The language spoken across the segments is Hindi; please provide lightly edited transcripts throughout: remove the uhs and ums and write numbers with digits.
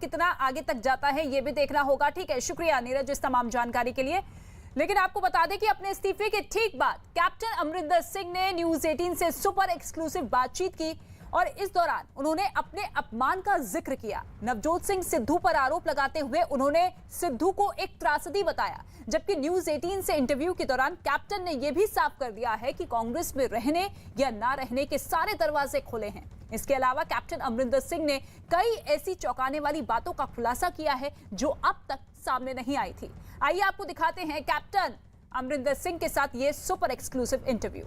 कितना आगे तक जाता है ये भी देखना होगा। ठीक है, शुक्रिया नीरज इस तमाम जानकारी के लिए। लेकिन आपको बता दें कि अपने इस्तीफे के ठीक बाद कैप्टन अमरिंदर सिंह ने न्यूज 18 से सुपर एक्सक्लूसिव बातचीत की और इस दौरान उन्होंने अपने अपमान का जिक्र किया। नवजोत सिंह सिद्धू पर आरोप लगाते हुए उन्होंने सिद्धू को एक त्रासदी बताया, जबकि न्यूज 18 से इंटरव्यू के दौरान कैप्टन ने यह भी साफ कर दिया है कि कांग्रेस में रहने या ना रहने के सारे दरवाजे खुले हैं। इसके अलावा कैप्टन अमरिंदर सिंह ने कई ऐसी चौंकाने वाली बातों का खुलासा किया है जो अब तक सामने नहीं आई थी। आइए आपको दिखाते हैं कैप्टन अमरिंदर सिंह के साथ ये सुपर एक्सक्लूसिव इंटरव्यू।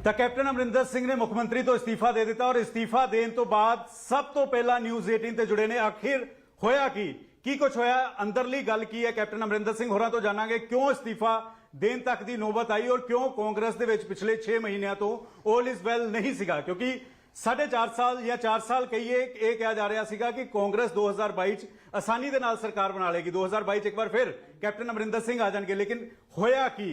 ਤਾਂ ਕੈਪਟਨ ਅਮਰਿੰਦਰ ਸਿੰਘ ਨੇ ਮੁੱਖ ਮੰਤਰੀ ਤੋਂ ਅਸਤੀਫਾ ਦੇ ਦਿੱਤਾ ਔਰ ਅਸਤੀਫਾ ਦੇਣ ਤੋਂ ਬਾਅਦ ਸਭ ਤੋਂ ਪਹਿਲਾਂ ਨਿਊਜ਼ 18 ਤੇ ਜੁੜੇ ਨੇ। ਆਖਿਰ ਹੋਇਆ ਕੀ ਕੁਝ ਹੋਇਆ, ਅੰਦਰਲੀ ਗੱਲ ਕੀ ਹੈ, ਕੈਪਟਨ ਅਮਰਿੰਦਰ ਸਿੰਘ ਹੋਰਾਂ ਤੋਂ ਜਾਣਾਂਗੇ ਕਿਉਂ ਅਸਤੀਫਾ ਦੇਣ ਤੱਕ ਦੀ ਨੌਬਤ ਆਈ ਔਰ ਕਿਉਂ ਕਾਂਗਰਸ ਦੇ ਵਿੱਚ ਪਿਛਲੇ 6 ਮਹੀਨਿਆਂ ਤੋਂ ਆਲ ਇਜ਼ ਵੈਲ ਨਹੀਂ ਸੀਗਾ। ਕਿਉਂਕਿ 4.5 ਸਾਲ ਜਾਂ 4 ਸਾਲ ਕਹੀਏ ਇਹ ਕਿਹਾ ਜਾ ਰਿਹਾ ਸੀਗਾ ਕਿ ਕਾਂਗਰਸ 2022 ਚ ਆਸਾਨੀ ਦੇ ਨਾਲ ਸਰਕਾਰ ਬਣਾ ਲੇਗੀ, 2022 ਚ ਇੱਕ ਵਾਰ ਫਿਰ ਕੈਪਟਨ ਅਮਰਿੰਦਰ ਸਿੰਘ ਆ ਜਾਣਗੇ। ਲੇਕਿਨ ਹੋਇਆ ਕੀ,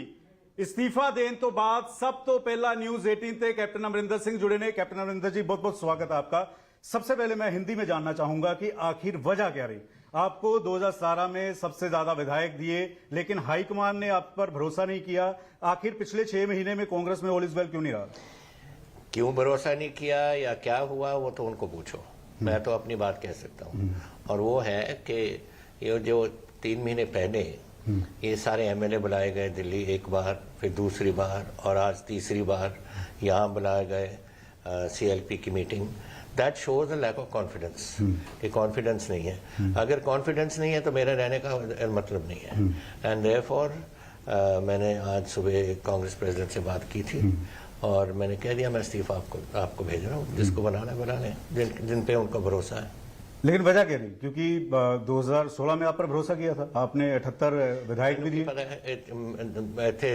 इस्तीफा देने तो बाद सब तो पहला न्यूज 18 पे कैप्टन अमरिंदर सिंह जुड़े ने। कैप्टन अमरिंदर जी बहुत बहुत स्वागत है आपका। सबसे पहले मैं हिंदी में जानना चाहूंगा कि आखिर वजह क्या रही? आपको 2017 में सबसे ज्यादा विधायक दिए लेकिन हाईकमान ने आप पर भरोसा नहीं किया। आखिर पिछले 6 महीने में कांग्रेस में ऑल इज वेल क्यों नहीं रहा? क्यों भरोसा नहीं किया या क्या हुआ वो तो उनको पूछो, मैं तो अपनी बात कह सकता हूँ। और वो है कि ये जो 3 महीने पहले ये सारे एमएलए बुलाए गए दिल्ली, एक बार फिर दूसरी बार और आज तीसरी बार यहाँ बुलाए गए सीएलपी की meeting. That shows a lack of confidence कि कॉन्फिडेंस नहीं है। अगर कॉन्फिडेंस नहीं है तो मेरे रहने का मतलब नहीं है। एंड देयरफॉर मैंने आज सुबह कांग्रेस प्रेसिडेंट से बात की थी और मैंने कह दिया मैं इस्तीफा आपको भेज रहा हूँ, जिसको बनाना बना लें, जिन पे उनको भरोसा है। लेकिन वजह क्या रही? क्योंकि 2016 में आप पर भरोसा किया था, आपने 78 विधायक भी दिए। इतने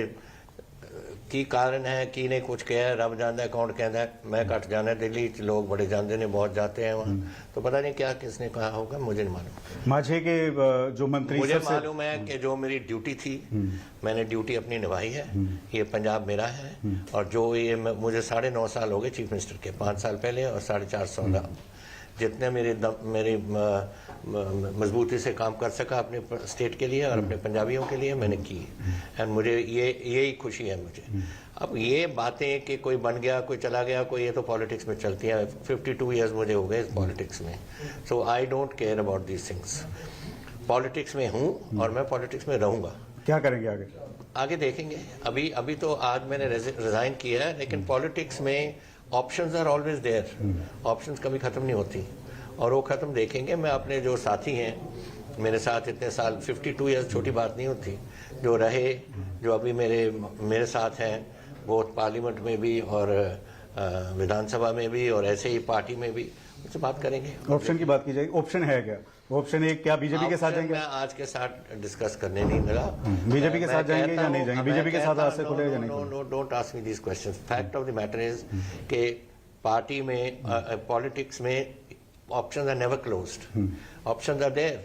की कारण है कि नहीं कुछ कहा, रब जानता है कौन कहता है। मैं घट जाना दिल्ली लोग बड़े जानते हैं, बहुत जाते हैं वहाँ, तो पता नहीं क्या किसने कहा होगा, मुझे नहीं मालूम। माझे के जो मंत्री, मुझे मालूम है कि जो मेरी ड्यूटी थी मैंने ड्यूटी अपनी निभाई है। ये पंजाब मेरा है और जो ये मुझे 9.5 साल हो गए चीफ मिनिस्टर के, 5 साल पहले और 4.5 जितने मेरी मजबूती से काम कर सका अपने स्टेट के लिए और अपने पंजाबियों के लिए मैंने की। एंड मुझे यही खुशी है मुझे। अब ये बातें कि कोई बन गया कोई चला गया कोई, ये तो पॉलिटिक्स में चलती है। 52 ईयर्स मुझे हो गए इस पॉलिटिक्स में, so I don't care about these things. Politics में हूँ और मैं पॉलिटिक्स में रहूँगा। क्या करेंगे आगे? आगे देखेंगे। अभी तो आज मैंने रिजाइन किया है, लेकिन पॉलिटिक्स में options are always there. Options कभी खत्म नहीं होती और वो खत्म देखेंगे। मैं अपने जो साथी हैं मेरे साथ इतने साल, 52 ईयर्स छोटी बात नहीं होती, जो रहे जो अभी मेरे साथ हैं, बहुत पार्लियामेंट में भी और विधानसभा में भी और ऐसे ही पार्टी में भी, उससे बात करेंगे। ऑप्शन की बात की जाएगी। ऑप्शन है क्या? ऑप्शन एक, क्या बीजेपी के साथ जाएंगे? मैं आज के साथ डिस्कस करने नहीं मिला। बीजेपी के साथ जाएंगे या नहीं जाएंगे? बीजेपी के साथ आज से खुलेगा या नहीं? No, don't ask me this questions. Fact of the matter is कि पार्टी में पॉलिटिक्स में options are never closed. Options are there.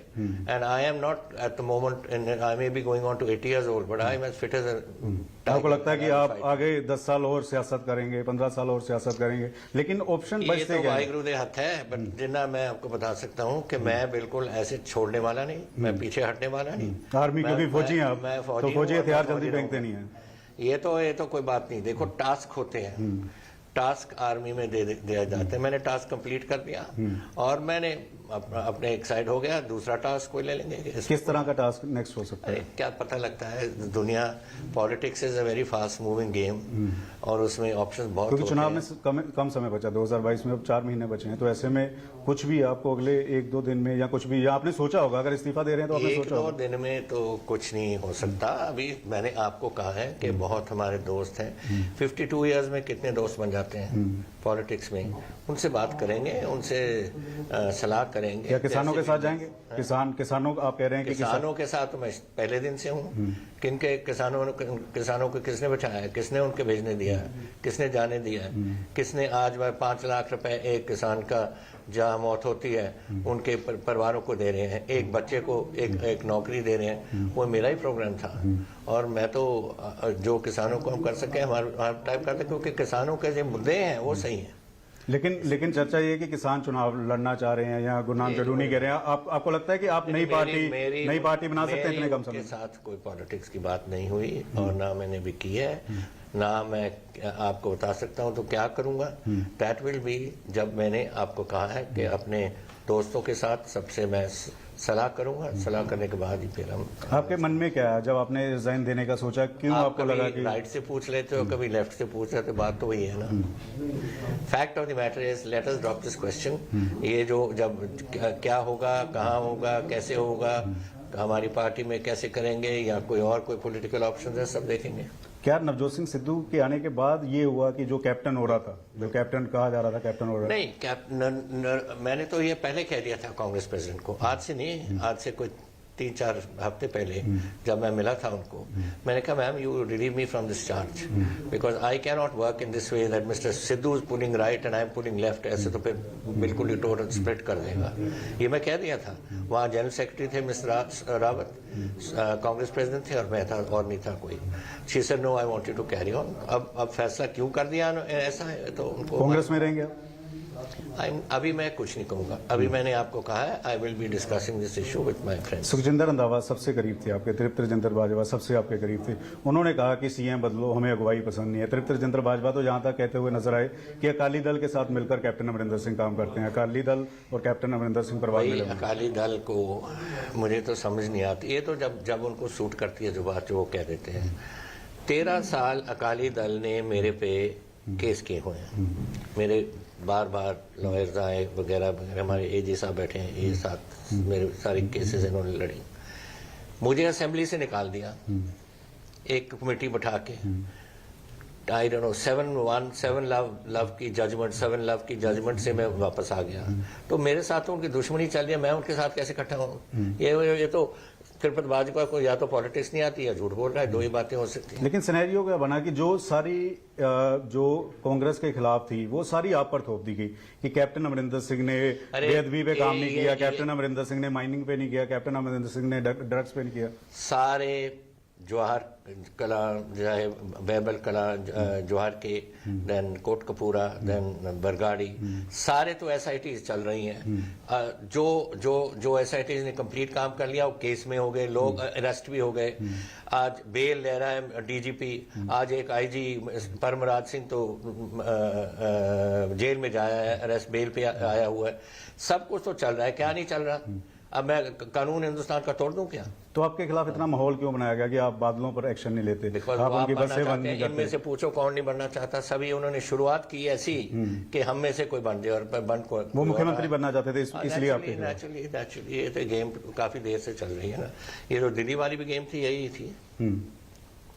And I am not at the moment, and I may be going on to 80 years old, but I am as fit as a tiger. आपको लगता है कि आप आगे 10 साल और सियासत करेंगे, 15 साल और सियासत करेंगे, लेकिन ऑप्शन बचते क्या? ये तो वाहिगुरु दे हाथ है, बट जितना मैं आपको बता सकता हूँ कि मैं बिल्कुल ऐसे छोड़ने वाला नहीं, मैं पीछे हटने वाला नहीं। आर्मी क्योंकि फौजी हैं आप, तो फौजी हथियार जल्दी फेंकते नहीं है। ये तो कोई बात नहीं। देखो टास्क होते हैं, टास्क आर्मी में दिया जाता है। मैंने टास्क कंप्लीट कर दिया और मैंने अपने एक साइड हो गया, दूसरा टास्क कोई ले लेंगे। किस तरह का टास्क नेक्स्ट हो सकता है? क्या पता लगता है, दुनिया politics is a very fast moving game और उसमें ऑप्शन बहुत क्योंकि चुनाव में कम समय बचा, 2022 में अब 4 महीने बचे हैं, तो ऐसे में कुछ भी आपको अगले 1-2 दिन में या कुछ भी, या आपने सोचा होगा अगर इस्तीफा दे रहे हैं तो आपने सोचा होगा? 1-2 दिन में तो कुछ नहीं हो सकता। अभी मैंने आपको कहा है कि बहुत हमारे दोस्त हैं, 52 ईयर्स में कितने दोस्त बन जाते हैं पॉलिटिक्स में, उनसे बात करेंगे, उनसे सलाह करेंगे। क्या किसानों के साथ जाएंगे? किसानों आप कह रहे हैं कि किसानों के साथ तो मैं पहले दिन से हूँ। किनके किसानों को किसने बैठाया है, किसने उनके भेजने दिया है, किसने जाने दिया है, किसने आज 5 लाख रुपए एक किसान का जहाँ मौत होती है उनके परिवारों को दे रहे हैं, एक बच्चे को एक नौकरी दे रहे हैं, वो मेरा ही प्रोग्राम था। और मैं तो जो किसानों को हम कर सके हमारा टाइप करते, क्योंकि किसानों के जो मुद्दे हैं वो सही हैं। लेकिन चर्चा ये है कि किसान चुनाव लड़ना चाह रहे हैं या गुरनाम जडूनी कह रहे हैं, आपको लगता है कि आप नई पार्टी बना सकते हैं इतने कम समय में? साथ कोई पॉलिटिक्स की बात नहीं हुई और ना मैंने भी की है, ना मैं आपको बता सकता हूं तो क्या करूंगा। दैट विल बी जब मैंने आपको कहा है कि अपने दोस्तों के साथ सबसे मैं सलाह करूंगा, सलाह करने के बाद ही फिर हम। आपके मन में क्या है जब आपने रिजाइन देने का सोचा, क्यों आपको लगा कि राइट से पूछ लेते हो, कभी लेफ्ट से पूछ रहे हो, बात तो वही है ना। Fact of the matter is let us drop this question. ये जो जब क्या होगा, कहाँ होगा, कैसे होगा, हमारी पार्टी में कैसे करेंगे या कोई पॉलिटिकल ऑप्शन है, सब देखेंगे। क्या नवजोत सिंह सिद्धू के आने के बाद ये हुआ कि जो कैप्टन हो रहा था, जो कैप्टन कहा जा रहा था कैप्टन हो रहा था? नहीं, मैंने तो ये पहले कह दिया था कांग्रेस प्रेसिडेंट को, आज से नहीं, आज से कोई 3-4 हफ्ते पहले जब मैं मिला था उनको, मैंने कहा ma'am you relieve me from this charge because I can not work in this way that mister Sidhu is pulling right and I am pulling left. ऐसे तो फिर बिल्कुल ही टोटल स्प्लिट कर देगा। ये मैं कह दिया था। वहाँ जनरल सेक्रेटरी थे मिस्टर रावत, कांग्रेस प्रेसिडेंट थे और मैं था, और नहीं था कोई। She said no I want you to carry on. अब फैसला क्यों कर दिया ऐसा है तो उनको। कांग्रेस में रहेंगे आप? अभी मैं कुछ नहीं कहूंगा। अभी मैंने आपको कहा है I will be discussing this issue with my friends. Sukhjinder Randhawa सबसे करीब थे आपके, तृप्त रजिंदर बाजवा सबसे आपके करीब थे। उन्होंने कहा कि सीएम बदलो, हमें अगुवाई पसंद नहीं है। तृप्त रजिंदर बाजवा तो जहां तक कहते हुए नजर आए कि अकाली दल के साथ मिलकर कैप्टन अमरिंदर सिंह काम करते हैं। अकाली दल और कैप्टन अमरिंदर सिंह पर भाई अकाली दल को मुझे तो समझ नहीं आती। ये तो जब उनको सूट करती है जो बात जो वो कह देते हैं। 13 साल अकाली दल ने मेरे पे केस किए हुए हैं। मेरे बार लॉयर्स आए वगैरह वगैरह, हमारे एजी साहब बैठे हैं, ये साथ मेरे सारी केसेस इन्होंने लड़ी। मुझे असेंबली से निकाल दिया एक कमेटी बैठा के। आई डोंट नो 7 लव की जजमेंट से मैं वापस आ गया। तो मेरे साथ तो उनकी दुश्मनी चल रही है, मैं उनके साथ कैसे इकट्ठा हूँ? ये तो तिरुपति भाजपा को या तो पॉलिटिक्स नहीं आती या झूठ बोल रहा है, दो ही बातें हो सकती हैं। लेकिन सिनेरियो क्या बना कि जो सारी जो कांग्रेस के खिलाफ थी वो सारी आप पर थोप दी गई कि कैप्टन अमरिंदर सिंह ने बेअदबी पे काम नहीं किया, कैप्टन अमरिंदर सिंह ने माइनिंग पे नहीं किया, कैप्टन अमरिंदर सिंह ने ड्रग्स पे नहीं किया। सारे जवाहर कला चाहे बैबल कला जवाहर के, देन कोटकपूरा, देन बरगाड़ी, सारे तो एसआईटीज चल रही हैं। जो एसआईटीज ने कंप्लीट काम कर लिया वो केस में हो गए, लोग अरेस्ट भी हो गए। आज बेल ले रहा है डीजीपी, आज एक आईजी परमराज सिंह तो जेल में जाया है, अरेस्ट बेल पे आया हुआ है। सब कुछ तो चल रहा है, क्या नहीं चल रहा? अब मैं कानून हिंदुस्तान का तोड़ दूं क्या? तो आपके खिलाफ इतना माहौल क्यों बनाया गया कि आप बादलों पर एक्शन नहीं लेते? आप उनकी बसें बंद नहीं करते। इनमें से पूछो कौन नहीं बनना चाहता? सभी उन्होंने शुरुआत की ऐसी कि हम में से कोई बन जाए और बन को वो मुख्यमंत्री बनना चाहते थे, इसलिए आपके नेचुरली ये तो गेम काफी देर से चल रही है ना। ये जो दिल्ली वाली भी गेम थी यही थी।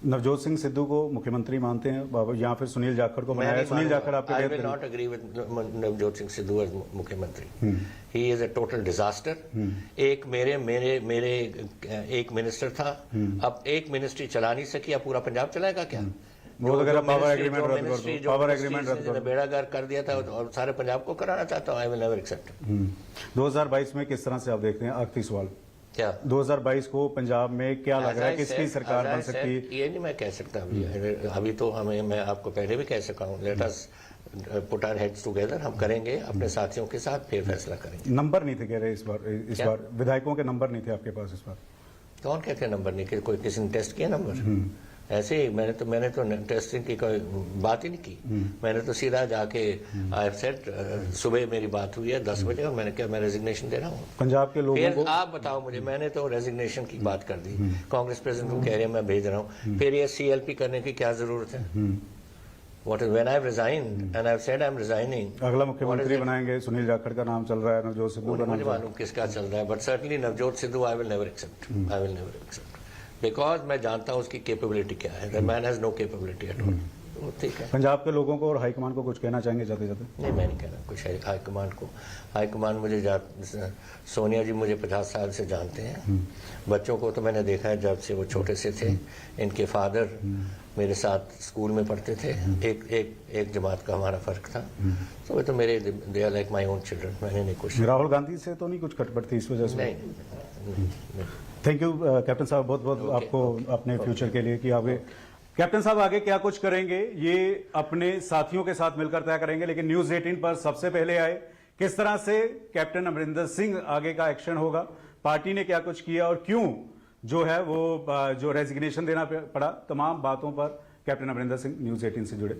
नवजोत सिंह सिद्धू को मुख्यमंत्री मानते हैं या फिर सुनील जाखड़ को बनाया? सुनील जाखड़ आपके I will not agree with Navjot Singh Sidhu as मुख्यमंत्री। He is a total disaster. एक मेरे एक मिनिस्टर था, अब एक मिनिस्ट्री चला नहीं सकी, अब पूरा पंजाब चलाएगा क्या? वो अगर पावर एग्रीमेंट रद्द कर बेड़ा गर्क कर दिया था और सारे पंजाब को कराना चाहता हूँ। आई विल नेवर एक्सेप्ट। 2022 में किस तरह से आप देखते हैं? आखिरी सवाल, क्या 2022 को पंजाब में क्या लग रहा है, किसकी सरकार बन सकती है? ये नहीं मैं कह सकता अभी तो मैं आपको पहले भी कह सका हूँ। Let us put our heads together. हम करेंगे अपने साथियों के साथ, फिर फैसला करेंगे। नंबर नहीं थे कह रहे इस बार विधायकों के नंबर नहीं थे आपके पास इस बार? कौन कहते हैं नंबर नहीं? कोई किसी ने टेस्ट किया नंबर? ऐसे ही मैंने तो टेस्टिंग की कोई बात ही नहीं की। मैंने तो सीधा जाके आई हैव सेड, सुबह मेरी बात हुई है 10 बजे और मैंने क्या मैं रेजिग्नेशन दे रहा हूँ। पंजाब के लोगों को आप बताओ मुझे, मैंने तो रेजिग्नेशन की बात कर दी। कांग्रेस प्रेसिडेंट को कह रहे हैं मैं भेज रहा हूँ, फिर ये CLP करने की क्या जरूरत है? What is when I've resigned and I've said I'm resigning. अगला मुख्यमंत्री बनाएंगे, सुनील जाखड़ का नाम चल रहा है, नवजोत सिद्धू का नाम। मुझे मालूम किसका चल रहा है, but certainly Navjot Sidhu I will never accept. I will never accept because मैं जानता हूँ उसकी कैपेबिलिटी क्या है। The man has no capability at all. ठीक है। पंजाब के लोगों को और हाईकमान को कुछ कहना चाहेंगे जाते जाते? नहीं, मैं नहीं कहना कुछ हाईकमान को। हाईकमान मुझे सोनिया जी मुझे 50 साल से जानते हैं। बच्चों को तो मैंने देखा है जब से वो छोटे से थे। इनके फादर मेरे साथ स्कूल में पढ़ते थे। एक जमात का हमारा फर्क था। तो वे तो मेरे they are like my own children. मैंने नहीं कुछ। राहुल गांधी से तो नहीं कुछ खटपट थी इस वजह से? नहीं। थैंक यू कैप्टन साहब, बहुत बहुत आपको अपने फ्यूचर के लिए कि आगे कैप्टन साहब आगे क्या कुछ करेंगे ये अपने साथियों के साथ मिलकर तय करेंगे, लेकिन न्यूज 18 पर सबसे पहले आए किस तरह से कैप्टन अमरिंदर सिंह आगे का एक्शन होगा, पार्टी ने क्या कुछ किया और क्यों जो है वो जो रेजिग्नेशन देना पड़ा, तमाम बातों पर कैप्टन अमरिंदर सिंह न्यूज 18 से जुड़े।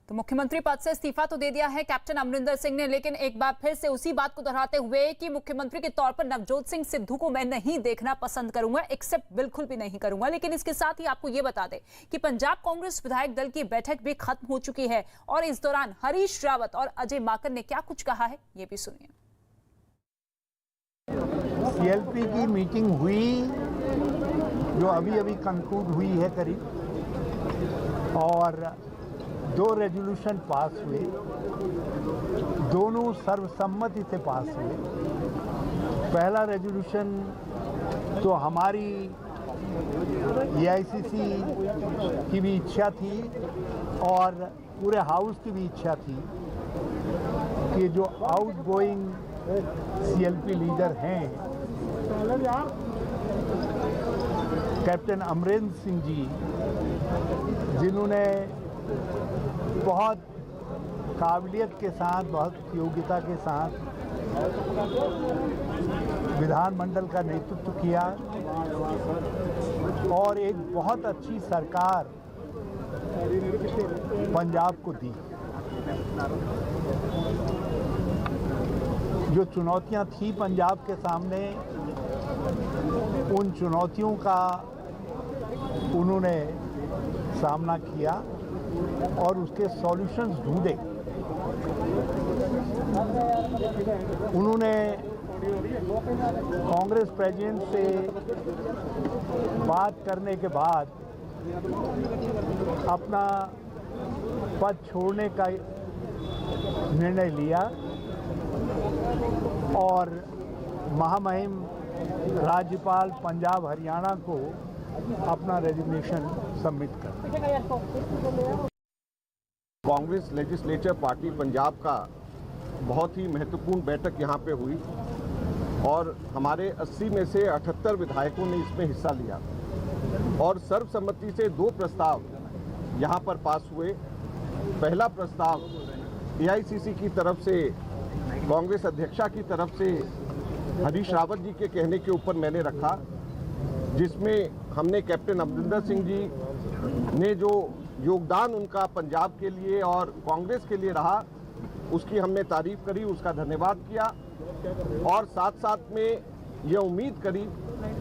तो मुख्यमंत्री पद से इस्तीफा तो दे दिया है कैप्टन अमरिंदर सिंह ने, लेकिन एक बार फिर से उसी बात को दोहराते हुए कि मुख्यमंत्री के तौर पर नवजोत सिंह सिद्धू को मैं नहीं देखना पसंद करूंगा, एक्सेप्ट बिल्कुल भी नहीं करूंगा। लेकिन इसके साथ ही आपको यह बता दें कि पंजाब कांग्रेस विधायक दल की बैठक भी खत्म हो चुकी है और इस दौरान हरीश रावत और अजय माकन ने क्या कुछ कहा है ये भी सुनिए। सीएलपी की मीटिंग हुई जो अभी अभी कंक्लूड हुई है करीब, और 2 रेजोल्यूशन पास हुए, दोनों सर्वसम्मति से पास हुए। पहला रेजोल्यूशन तो हमारी एआईसीसी की भी इच्छा थी और पूरे हाउस की भी इच्छा थी कि जो आउटगोइंग सीएलपी लीडर हैं कैप्टन अमरिंदर सिंह जी, जिन्होंने बहुत काबिलियत के साथ, बहुत योग्यता के साथ विधानमंडल का नेतृत्व किया और एक बहुत अच्छी सरकार पंजाब को दी। जो चुनौतियां थी पंजाब के सामने, उन चुनौतियों का उन्होंने सामना किया और उसके सॉल्यूशंस ढूंढे। उन्होंने कांग्रेस प्रेसिडेंट से बात करने के बाद अपना पद छोड़ने का निर्णय लिया और महामहिम राज्यपाल पंजाब हरियाणा को अपना रेजिग्नेशन सबमिट कर। कांग्रेस लेजिस्लेचर पार्टी पंजाब का बहुत ही महत्वपूर्ण बैठक यहाँ पे हुई और हमारे 80 में से 78 विधायकों ने इसमें हिस्सा लिया और सर्वसम्मति से 2 प्रस्ताव यहाँ पर पास हुए। पहला प्रस्ताव एआईसीसी की तरफ से, कांग्रेस अध्यक्षा की तरफ से हरीश रावत जी के कहने के ऊपर मैंने रखा, जिसमें हमने कैप्टन अमरिंदर सिंह जी ने जो योगदान उनका पंजाब के लिए और कांग्रेस के लिए रहा, उसकी हमने तारीफ करी, उसका धन्यवाद किया और साथ साथ में ये उम्मीद करी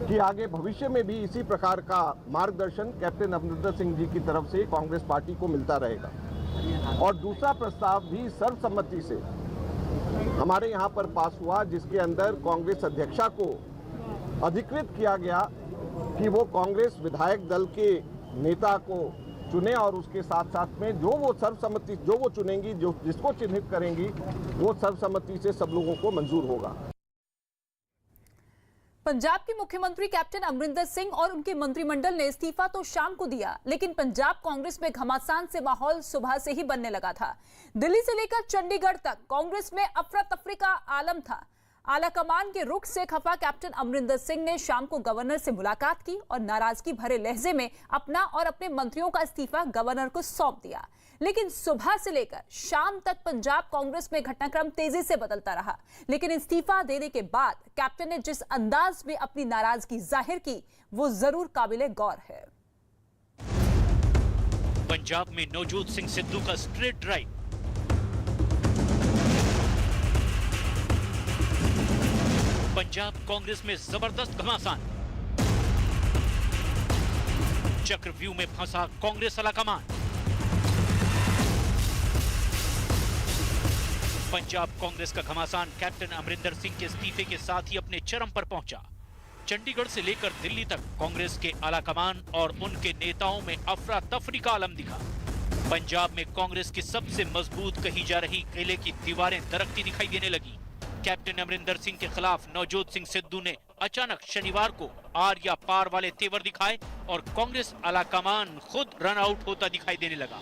कि आगे भविष्य में भी इसी प्रकार का मार्गदर्शन कैप्टन अमरिंदर सिंह जी की तरफ से कांग्रेस पार्टी को मिलता रहेगा। और दूसरा प्रस्ताव भी सर्वसम्मति से हमारे यहाँ पर पास हुआ, जिसके अंदर कांग्रेस अध्यक्षा को अधिकृत किया गया कि वो कांग्रेस विधायक दल के नेता को चुने और उसके साथ साथ में जो वो सर्वसम्मति जो वो चुनेंगी, जो जिसको चिन्हित करेंगी, वो सर्वसम्मति से सब लोगों को मंजूर होगा। पंजाब के मुख्यमंत्री कैप्टन अमरिंदर सिंह और उनके मंत्रिमंडल ने इस्तीफा तो शाम को दिया, लेकिन पंजाब कांग्रेस में घमासान से माहौल सुबह से ही बनने लगा था। दिल्ली से लेकर चंडीगढ़ तक कांग्रेस में अफरा तफरी का आलम था। आलाकमान के रुख से खफा कैप्टन अमरिंदर सिंह ने शाम को गवर्नर से मुलाकात की और नाराजगी भरे लहजे में अपना और अपने मंत्रियों का इस्तीफा गवर्नर को सौंप दिया। लेकिन सुबह से लेकर शाम तक पंजाब कांग्रेस में घटनाक्रम तेजी से बदलता रहा। लेकिन इस्तीफा देने के बाद कैप्टन ने जिस अंदाज में अपनी नाराजगी जाहिर की, वो जरूर काबिले गौर है। पंजाब में नवजोत सिंह सिद्धू का स्ट्रेट ड्राइव, पंजाब कांग्रेस में जबरदस्त घमासान, चक्रव्यूह में फंसा कांग्रेस आलाकमान। पंजाब कांग्रेस का घमासान कैप्टन अमरिंदर सिंह के इस्तीफे के साथ ही अपने चरम पर पहुंचा। चंडीगढ़ से लेकर दिल्ली तक कांग्रेस के आलाकमान और उनके नेताओं में अफरा तफरी का आलम दिखा। पंजाब में कांग्रेस की सबसे मजबूत कही जा रही किले की दीवारें दरकती दिखाई देने लगी। कैप्टन अमरिंदर सिंह के खिलाफ नवजोत सिंह सिद्धू ने अचानक शनिवार को आर या पार वाले तेवर दिखाए और कांग्रेस आलाकमान खुद रन आउट होता दिखाई देने लगा।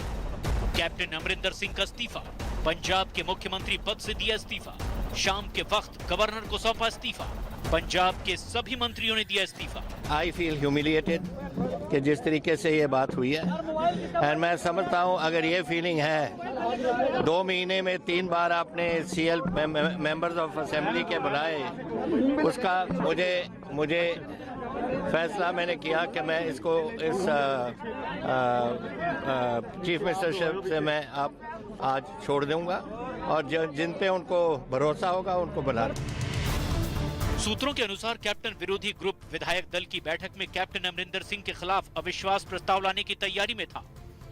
कैप्टन अमरिंदर सिंह का इस्तीफा, पंजाब के मुख्यमंत्री पद से दिया इस्तीफा। शाम के वक्त गवर्नर को सौंपा इस्तीफा। पंजाब के सभी मंत्रियों ने दिया इस्तीफा। आई फील ह्यूमिलिएटेड कि जिस तरीके से ये बात हुई है, और मैं समझता हूँ अगर ये फीलिंग है 2 महीने में 3 बार आपने CL मेंबर्स ऑफ असेंबली के बुलाए, उसका मुझे फैसला मैंने किया कि मैं इसको इस चीफ मिनिस्टरशिप से मैं आज छोड़ दूंगा और जिन पे उनको भरोसा होगा उनको बुला। सूत्रों के अनुसार कैप्टन विरोधी ग्रुप विधायक दल की बैठक में कैप्टन अमरिंदर सिंह के खिलाफ अविश्वास प्रस्ताव लाने की तैयारी में था।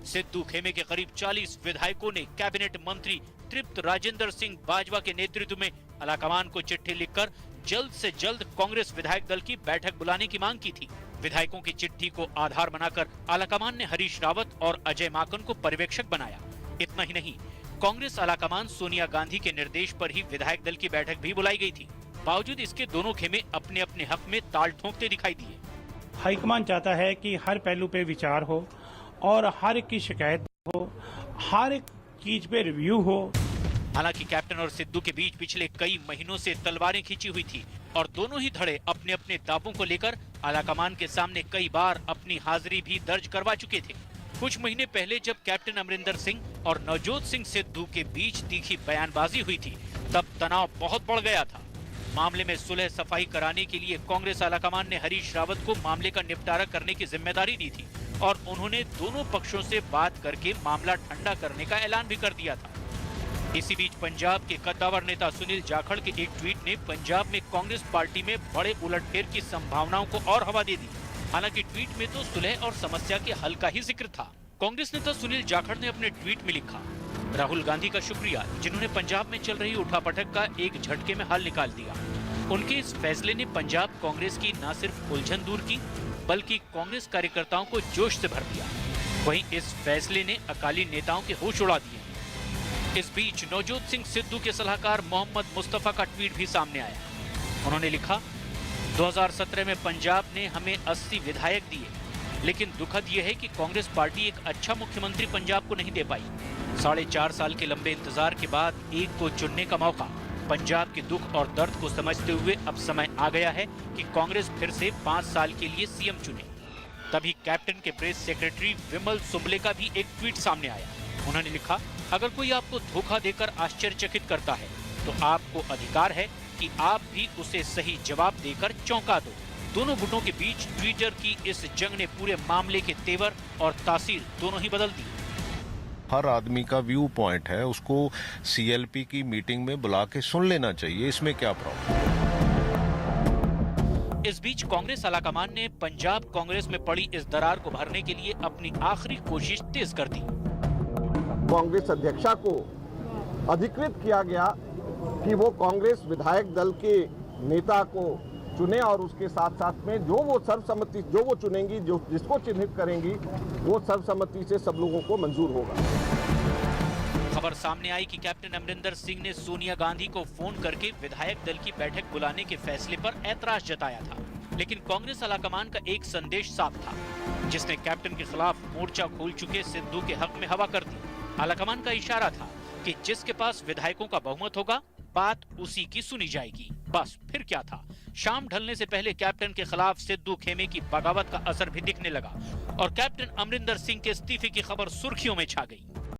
सिद्धू खेमे के करीब 40 विधायकों ने कैबिनेट मंत्री तृप्त राजेंद्र सिंह बाजवा के नेतृत्व में आलाकमान को चिट्ठी लिखकर जल्द से जल्द कांग्रेस विधायक दल की बैठक बुलाने की मांग की थी। विधायकों की चिट्ठी को आधार बनाकर आलाकमान ने हरीश रावत और अजय माकन को पर्यवेक्षक बनाया। इतना ही नहीं, कांग्रेस आलाकमान सोनिया गांधी के निर्देश पर ही विधायक दल की बैठक भी बुलाई गई थी। बावजूद इसके दोनों खेमे अपने अपने हक में ताल ठोंकते दिखाई दिए। हाईकमान चाहता है कि हर पहलू पे विचार हो और हर एक की शिकायत हो, हर एक चीज पे रिव्यू हो। हालांकि कैप्टन और सिद्धू के बीच पिछले कई महीनों से तलवारें खींची हुई थी और दोनों ही धड़े अपने अपने दावों को लेकर आलाकमान के सामने कई बार अपनी हाजिरी भी दर्ज करवा चुके थे। कुछ महीने पहले जब कैप्टन अमरिंदर सिंह और नवजोत सिंह सिद्धू के बीच तीखी बयानबाजी हुई थी, तब तनाव बहुत बढ़ गया था। मामले में सुलह सफाई कराने के लिए कांग्रेस आलाकमान ने हरीश रावत को मामले का निपटारा करने की जिम्मेदारी दी थी और उन्होंने दोनों पक्षों से बात करके मामला ठंडा करने का ऐलान भी कर दिया था। इसी बीच पंजाब के कद्दावर नेता सुनील जाखड़ के एक ट्वीट ने पंजाब में कांग्रेस पार्टी में बड़े उलटफेर की संभावनाओं को और हवा दे दी। हालांकि ट्वीट में तो सुलह और समस्या के हल का ही जिक्र था। कांग्रेस नेता सुनील जाखड़ ने अपने ट्वीट में लिखा, राहुल गांधी का शुक्रिया जिन्होंने पंजाब में चल रही उठापटक का एक झटके में हल निकाल दिया। उनके इस फैसले ने पंजाब कांग्रेस की न सिर्फ उलझन दूर की, बल्कि कांग्रेस कार्यकर्ताओं को जोश से भर दिया। वहीं इस फैसले ने अकाली नेताओं के होश उड़ा दिए। इस बीच नवजोत सिंह सिद्धू के सलाहकार मोहम्मद मुस्तफा का ट्वीट भी सामने आया। उन्होंने लिखा, 2017 में पंजाब ने हमें 80 विधायक दिए, लेकिन दुखद यह है कि कांग्रेस पार्टी एक अच्छा मुख्यमंत्री पंजाब को नहीं दे पाई। 4.5 साल के लंबे इंतजार के बाद एक को चुनने का मौका। पंजाब के दुख और दर्द को समझते हुए अब समय आ गया है कि कांग्रेस फिर से 5 साल के लिए सीएम चुने। तभी कैप्टन के प्रेस सेक्रेटरी विमल सुंबले का भी एक ट्वीट सामने आया। उन्होंने लिखा, अगर कोई आपको धोखा देकर आश्चर्यचकित करता है तो आपको अधिकार है कि आप भी उसे सही जवाब देकर चौंका दो। दोनों गुटों के बीच ट्विटर की इस जंग ने पूरे मामले के तेवर और तासीर दोनों ही बदल दी। हर आदमी का व्यू पॉइंट है, उसको CLP की मीटिंग में बुला के सुन लेना चाहिए, इसमें क्या प्रॉब्लम। इस बीच कांग्रेस आलाकमान ने पंजाब कांग्रेस में पड़ी इस दरार को भरने के लिए अपनी आखिरी कोशिश तेज कर दी। कांग्रेस अध्यक्षा को अधिकृत किया गया कि वो कांग्रेस विधायक दल के नेता को चुने और उसके साथ साथ में जो वो चुनेंगी, जो जिसको चिन्हित करेंगी, वो सर्वसम्मति से सब लोगों को मंजूर होगा। खबर सामने आई कि कैप्टन अमरिंदर सिंह ने सोनिया गांधी को फोन करके विधायक दल की बैठक बुलाने के फैसले पर ऐतराज जताया था, लेकिन कांग्रेस आलाकमान का एक संदेश साफ था, जिसने कैप्टन के खिलाफ मोर्चा खोल चुके सिद्धू के हक में हवा कर दी। आलाकमान का इशारा था कि जिसके पास विधायकों का बहुमत होगा, बात उसी की सुनी जाएगी। बस फिर क्या था, शाम ढलने से पहले कैप्टन के खिलाफ सिद्धू खेमे की बगावत का असर भी दिखने लगा और कैप्टन अमरिंदर सिंह के इस्तीफे की खबर सुर्खियों में छा गई।